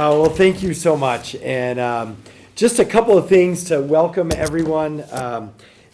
Well, thank you so much. And just a couple of things to welcome everyone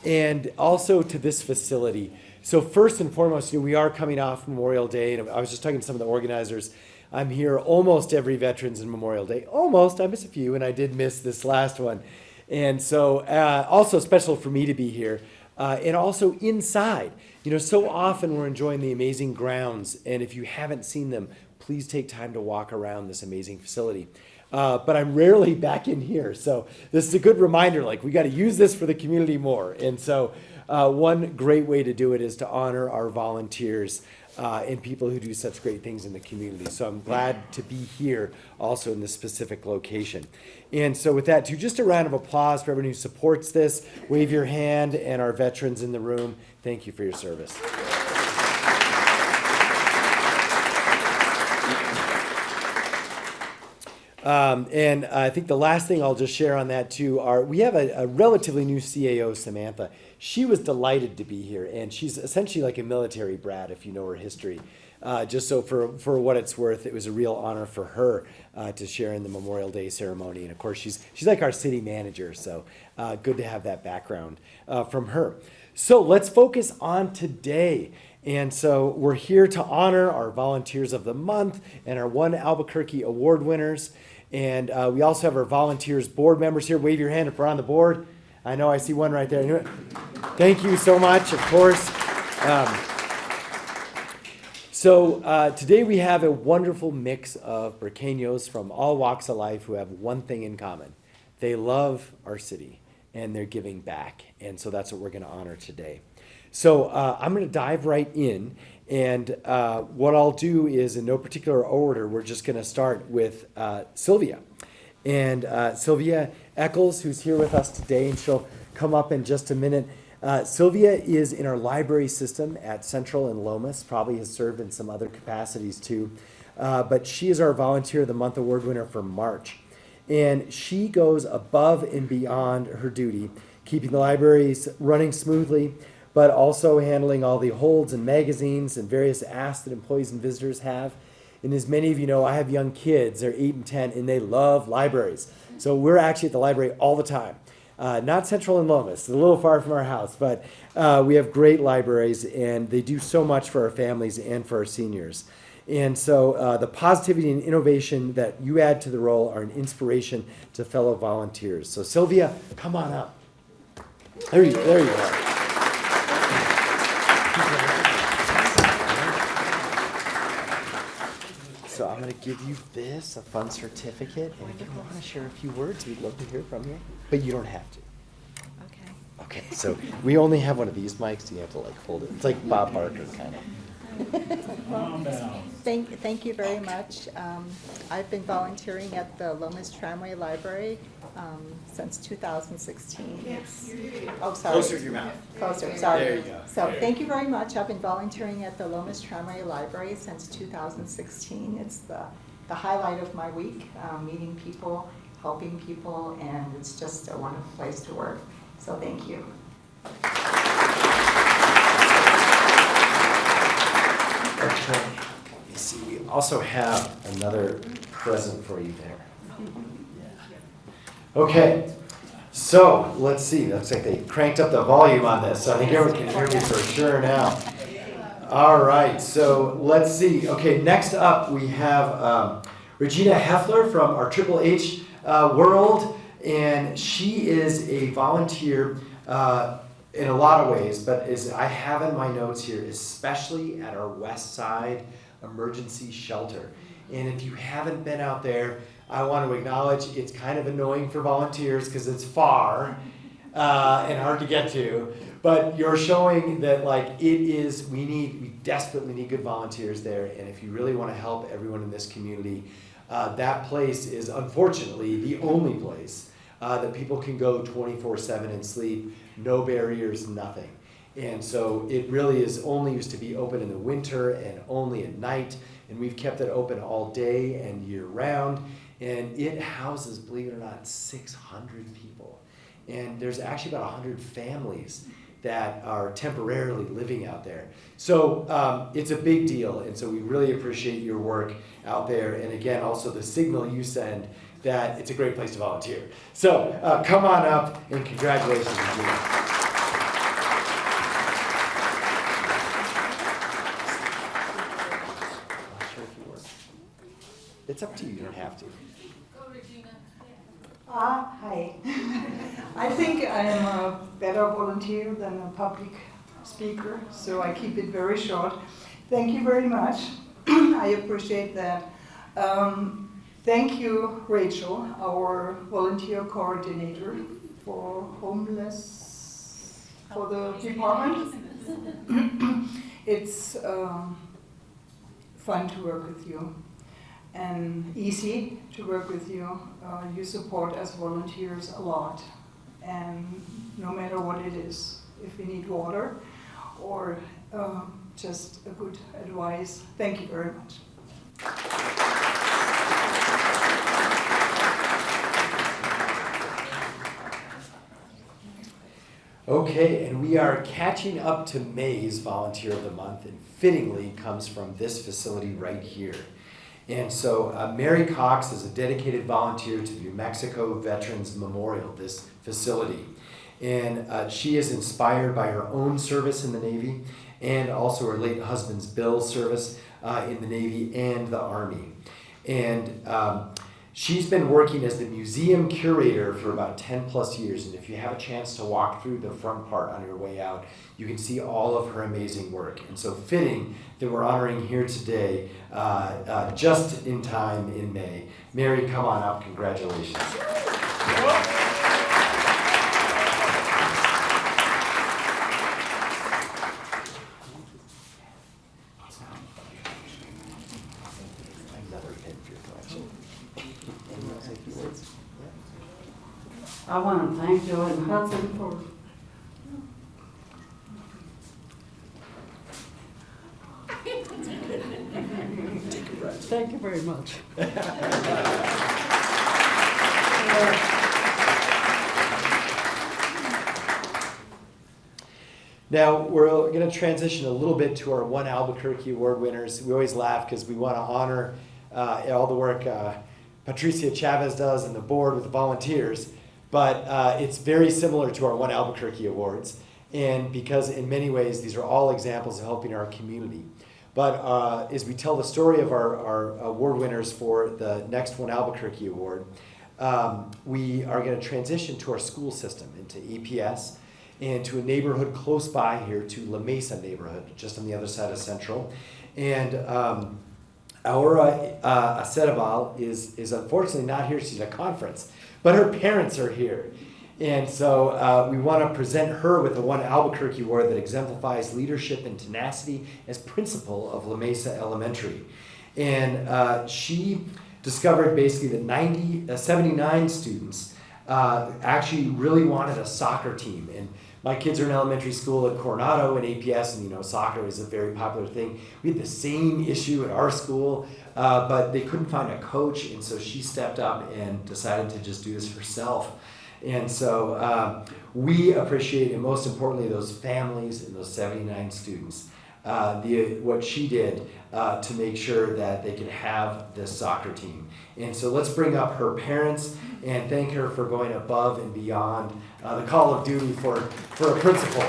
and also to this facility. So first and foremost, we are coming off Memorial Day, and I was just talking to some of the organizers. I'm here almost every Veterans and Memorial Day. Almost. I miss a few, and I did miss this last one. And so also special for me to be here. And also inside. So often we're enjoying the amazing grounds, and if you haven't seen them, please take time to walk around this amazing facility. But I'm rarely back in here, so this is a good reminder, we got to use this for the community more. And so one great way to do it is to honor our volunteers and people who do such great things in the community. So I'm glad to be here also in this specific location. And so with that, just a round of applause for everyone who supports this. Wave your hand, and our veterans in the room, thank you for your service. And I think the last thing I'll just share on that too we have a relatively new CAO, Samantha. She was delighted to be here, and she's essentially like a military brat if you know her history. Just so for what it's worth, it was a real honor for her to share in the Memorial Day ceremony. And of course, she's like our city manager, so good to have that background from her. So let's focus on today. And so we're here to honor our Volunteers of the Month and our One Albuquerque Award winners. And we also have our Volunteers board members here. Wave your hand if we're on the board. I know I see one right there. Thank you so much, of course. So today we have a wonderful mix of Burqueños from all walks of life who have one thing in common. They love our city, and they're giving back. And so that's what we're going to honor today. So I'm going to dive right in, and what I'll do is, in no particular order, we're just going to start with Sylvia. And Sylvia Eccles, who's here with us today, and she'll come up in just a minute. Sylvia is in our library system at Central and Lomas, probably has served in some other capacities too, but she is our Volunteer of the Month Award winner for March. And she goes above and beyond her duty, keeping the libraries running smoothly, but also handling all the holds and magazines and various asks that employees and visitors have. And as many of you know, I have young kids, they're 8 and 10, and they love libraries. So we're actually at the library all the time. Not Central and Lomas, a little far from our house, but we have great libraries, and they do so much for our families and for our seniors. And so the positivity and innovation that you add to the role are an inspiration to fellow volunteers. So Sylvia, come on up. There you are. So I'm going to give you this, a fun certificate, and if you want to share a few words, we'd love to hear from you, but you don't have to. Okay, so we only have one of these mics, so you have to hold it. It's like Bob Barker, kind of. Thank you very much. I've been volunteering at the Lomas Tramway Library since 2016. Oh, sorry. Closer to your mouth. Closer, sorry. There you go. So thank you very much. I've been volunteering at the Lomas Tramway Library since 2016. It's the highlight of my week, meeting people, helping people, and it's just a wonderful place to work. So thank you. Okay. You see, we also have another present for you there. Okay, so let's see. Looks like they cranked up the volume on this, so I think everyone can hear me for sure now. All right, so let's see. Okay, next up we have Regina Hoefler from our Triple H world, and she is a volunteer in a lot of ways, but as I have in my notes here, especially at our West Side Emergency Shelter. And if you haven't been out there, I want to acknowledge it's kind of annoying for volunteers because it's far and hard to get to, but you're showing that we desperately need good volunteers there, and if you really want to help everyone in this community, that place is unfortunately the only place that people can go 24/7 and sleep, no barriers, nothing. And so it really is only used to be open in the winter and only at night, and we've kept it open all day and year round, and it houses, believe it or not, 600 people. And there's actually about 100 families that are temporarily living out there. So it's a big deal, and so we really appreciate your work out there, and again, also the signal you send that it's a great place to volunteer. So come on up, and congratulations, Regina. It's up to you, you don't have to. Go, Regina. Hi. I think I am a better volunteer than a public speaker, so I keep it very short. Thank you very much. I appreciate that. Thank you, Rachel, our volunteer coordinator for homeless, for the department. It's fun to work with you and easy to work with you. You support us volunteers a lot, and no matter what it is, if we need water or just a good advice, thank you very much. Okay, and we are catching up to May's Volunteer of the Month, and fittingly comes from this facility right here. And so Mary Cox is a dedicated volunteer to the New Mexico Veterans Memorial, this facility. And she is inspired by her own service in the Navy and also her late husband's Bill's service in the Navy and the Army. And she's been working as the museum curator for about 10 plus years. And if you have a chance to walk through the front part on your way out, you can see all of her amazing work. And so fitting that we're honoring here today, just in time in May. Mary, come on up. Congratulations. I want to thank Joe and Hudson for thank you very much. Now, we're going to transition a little bit to our One Albuquerque Award winners. We always laugh because we want to honor all the work Patricia Chavez does and the board with the volunteers, but it's very similar to our One Albuquerque Awards, and because in many ways these are all examples of helping our community. But as we tell the story of our award winners for the next One Albuquerque Award, we are going to transition to our school system, into EPS, and to a neighborhood close by here, to La Mesa neighborhood, just on the other side of Central. And our Acetabal is unfortunately not here. She's at a conference, but her parents are here. And so we want to present her with the One Albuquerque Award that exemplifies leadership and tenacity as principal of La Mesa Elementary. And she discovered basically that 79 students actually really wanted a soccer team. And my kids are in elementary school at Coronado and APS, and you know, soccer is a very popular thing. We had the same issue at our school, but they couldn't find a coach, and so she stepped up and decided to just do this herself. And so we appreciate, and most importantly, those families and those 79 students, what she did to make sure that they could have this soccer team. And so let's bring up her parents and thank her for going above and beyond the call of duty for a principal.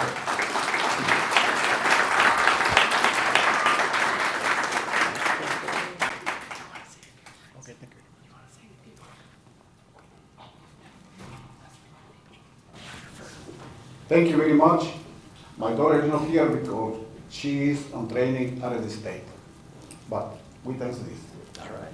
Thank you very much. My daughter is not here because she is on training at the state, but we thanks this. All right.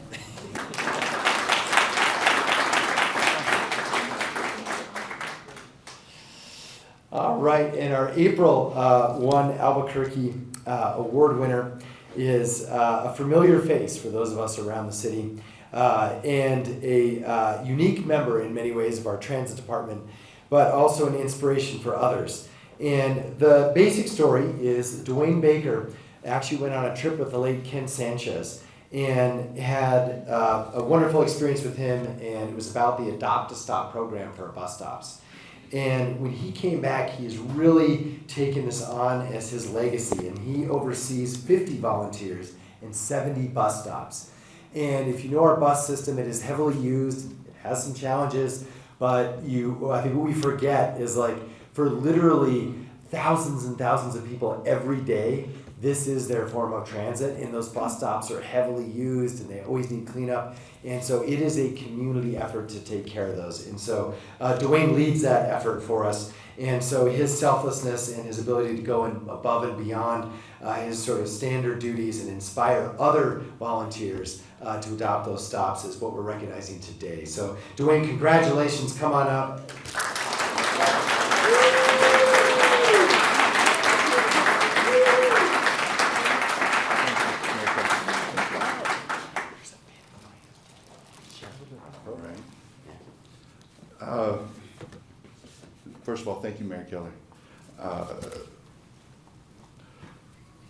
All right, and our April One Albuquerque Award winner is a familiar face for those of us around the city, and a unique member in many ways of our transit department, but also an inspiration for others. And the basic story is Dwayne Baker actually went on a trip with the late Ken Sanchez and had a wonderful experience with him, and it was about the Adopt a Stop program for bus stops. And when he came back, he has really taken this on as his legacy, and he oversees 50 volunteers and 70 bus stops. And if you know our bus system, it is heavily used, it has some challenges, but I think what we forget is like for literally thousands and thousands of people every day, this is their form of transit, and those bus stops are heavily used and they always need cleanup. And so it is a community effort to take care of those. And so Dwayne leads that effort for us. And so his selflessness and his ability to go above and beyond his sort of standard duties and inspire other volunteers to adopt those stops is what we're recognizing today. So Dwayne, congratulations, come on up. First of all, thank you, Mayor Keller.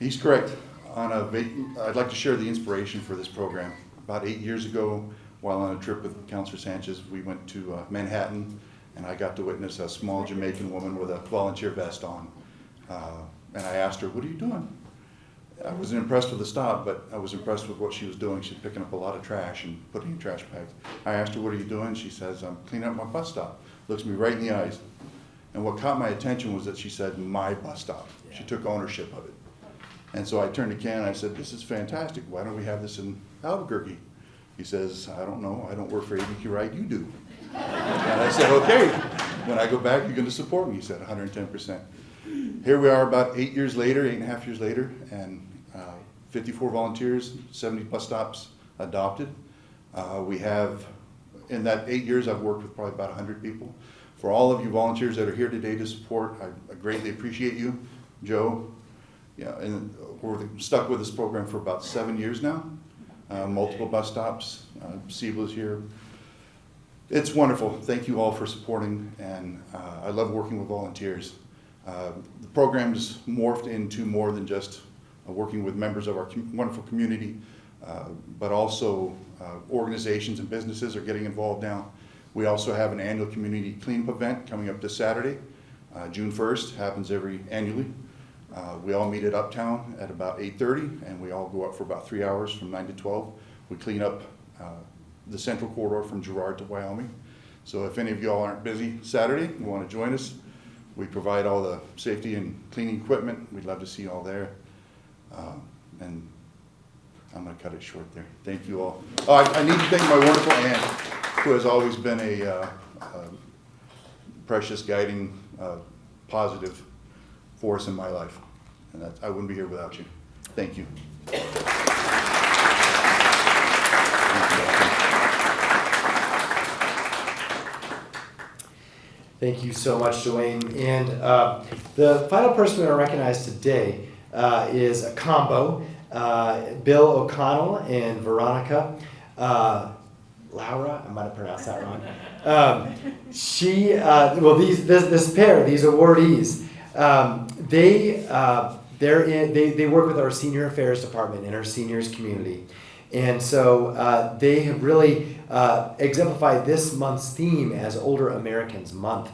He's correct. I'd like to share the inspiration for this program. About 8 years ago, while on a trip with Councilor Sanchez, we went to Manhattan, and I got to witness a small Jamaican woman with a volunteer vest on. And I asked her, "What are you doing?" I wasn't impressed with the stop, but I was impressed with what she was doing. She's picking up a lot of trash and putting in trash bags. I asked her, "What are you doing?" She says, "I'm cleaning up my bus stop." Looks me right in the eyes. And what caught my attention was that she said, "my bus stop." She took ownership of it. And so I turned to Ken and I said, "This is fantastic. Why don't we have this in Albuquerque?" He says, "I don't know. I don't work for ABQ Ride. You do." And I said, "Okay. When I go back, you're going to support me." He said, 110%. Here we are about 8 years later, 8.5 years later, and 54 volunteers, 70 bus stops adopted. We have, in that 8 years, I've worked with probably about 100 people. For all of you volunteers that are here today to support, I greatly appreciate you. Joe, yeah, and we're stuck with this program for about 7 years now. Multiple bus stops, Sylvia's here. It's wonderful. Thank you all for supporting, and I love working with volunteers. The program's morphed into more than just working with members of our wonderful community, but also organizations and businesses are getting involved now. We also have an annual community cleanup event coming up this Saturday, June 1st, happens annually. We all meet at Uptown at about 8:30, and we all go up for about 3 hours from 9 to 12. We clean up the central corridor from Girard to Wyoming. So if any of y'all aren't busy Saturday and want to join us, we provide all the safety and cleaning equipment. We'd love to see you all there. And I'm going to cut it short there. Thank you all. Oh, I need to thank my wonderful aunt, who has always been a precious, guiding, positive force in my life. And I wouldn't be here without you. Thank you. Thank you so much, Dwayne. And the final person we're going to recognize today is a combo, Bill O'Connell and Veronica Laura. I might have pronounced that wrong. This pair, these awardees, they work with our senior affairs department in our seniors community. And so they have really exemplified this month's theme as Older Americans Month.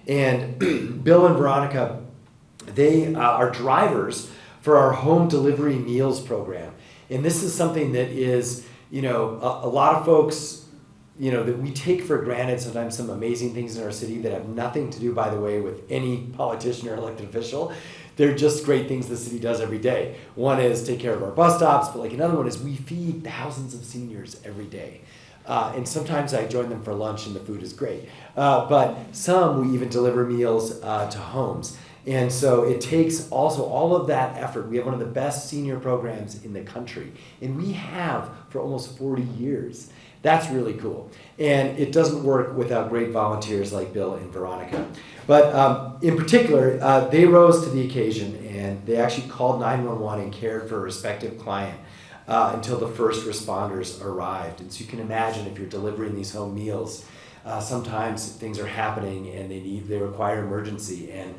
And Bill and Veronica, they are drivers for our home delivery meals program. And this is something that is, a lot of folks, that we take for granted sometimes some amazing things in our city that have nothing to do, by the way, with any politician or elected official. They're just great things the city does every day. One is take care of our bus stops, but another one is we feed thousands of seniors every day. And sometimes I join them for lunch and the food is great. But some we even deliver meals to homes. And so it takes also all of that effort. We have one of the best senior programs in the country. And we have for almost 40 years. That's really cool. And it doesn't work without great volunteers like Bill and Veronica. But in particular, they rose to the occasion and they actually called 911 and cared for a respective client until the first responders arrived. And so you can imagine if you're delivering these home meals, sometimes things are happening and they require emergency. And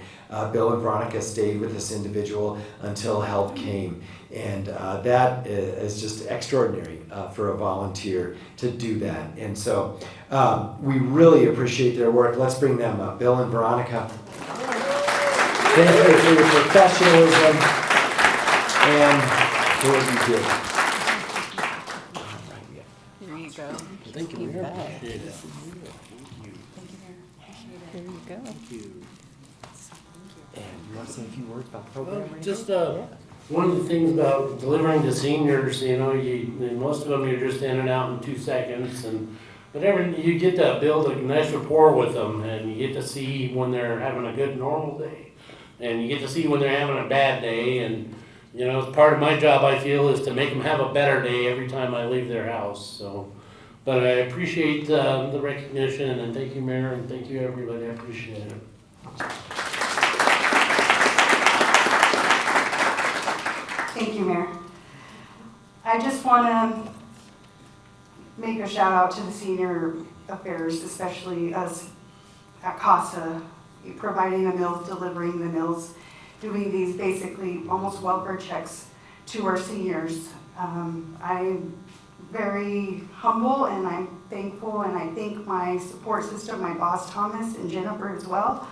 Bill and Veronica stayed with this individual until help came. And that is just extraordinary for a volunteer to do that. And so we really appreciate their work. Let's bring them up. Bill and Veronica. Thank you for your professionalism and for what you did. Here you go. Thank you, Mayor. Appreciate it. Here you go. And you want to say a few words about the program? or anything? Just one of the things about delivering to seniors, most of them you're just in and out in 2 seconds, but you get to build a nice rapport with them, and you get to see when they're having a good normal day, and you get to see when they're having a bad day, and part of my job, I feel, is to make them have a better day every time I leave their house. So, but I appreciate the recognition, and thank you, Mayor, and thank you, everybody. I appreciate it. Thank you, Mayor. I just want to make a shout out to the senior affairs, especially us at CASA, providing the meals, delivering the meals, doing these basically almost welfare checks to our seniors. I'm very humble and I'm thankful, and I thank my support system, my boss Thomas and Jennifer as well.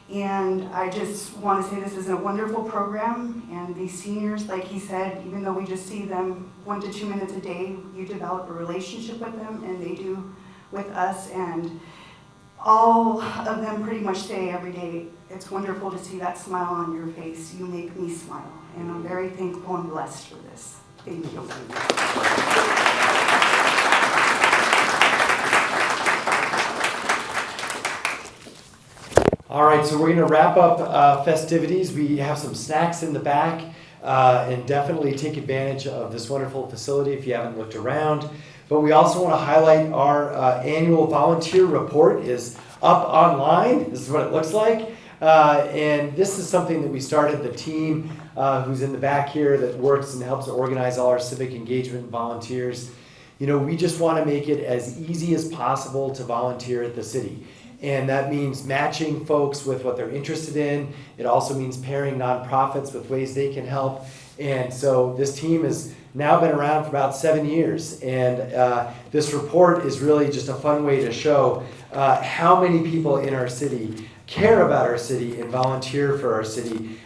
And I just want to say this is a wonderful program, and these seniors, like he said, even though we just see them 1 to 2 minutes a day, you develop a relationship with them, and they do with us, and all of them pretty much say every day, it's wonderful to see that smile on your face. You make me smile, and I'm very thankful and blessed for this. Thank you. All right, so we're going to wrap up festivities. We have some snacks in the back, and definitely take advantage of this wonderful facility if you haven't looked around. But we also want to highlight our annual volunteer report is up online. This is what it looks like. And this is something that we started, the team who's in the back here that works and helps organize all our civic engagement volunteers. We just want to make it as easy as possible to volunteer at the city. And that means matching folks with what they're interested in. It also means pairing nonprofits with ways they can help. And so this team has now been around for about 7 years. And this report is really just a fun way to show how many people in our city care about our city and volunteer for our city.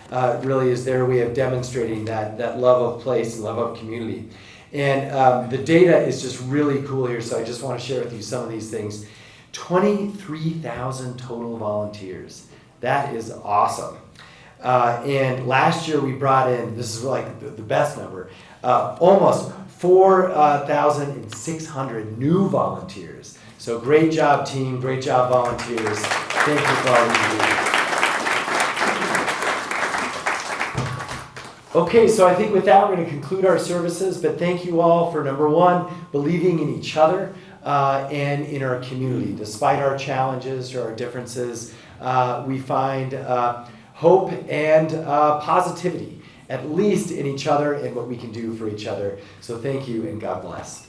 Really is their way of demonstrating that love of place and love of community. And the data is just really cool here. So I just want to share with you some of these things. 23,000 total volunteers. That is awesome. And last year we brought in, this is like the best number, almost 4,600 new volunteers. So great job, team. Great job, volunteers. Thank you for all you do. Okay, so I think with that, we're going to conclude our services. But thank you all for, number one, believing in each other and in our community. Despite our challenges or our differences, we find hope and positivity, at least in each other and what we can do for each other. So thank you and God bless.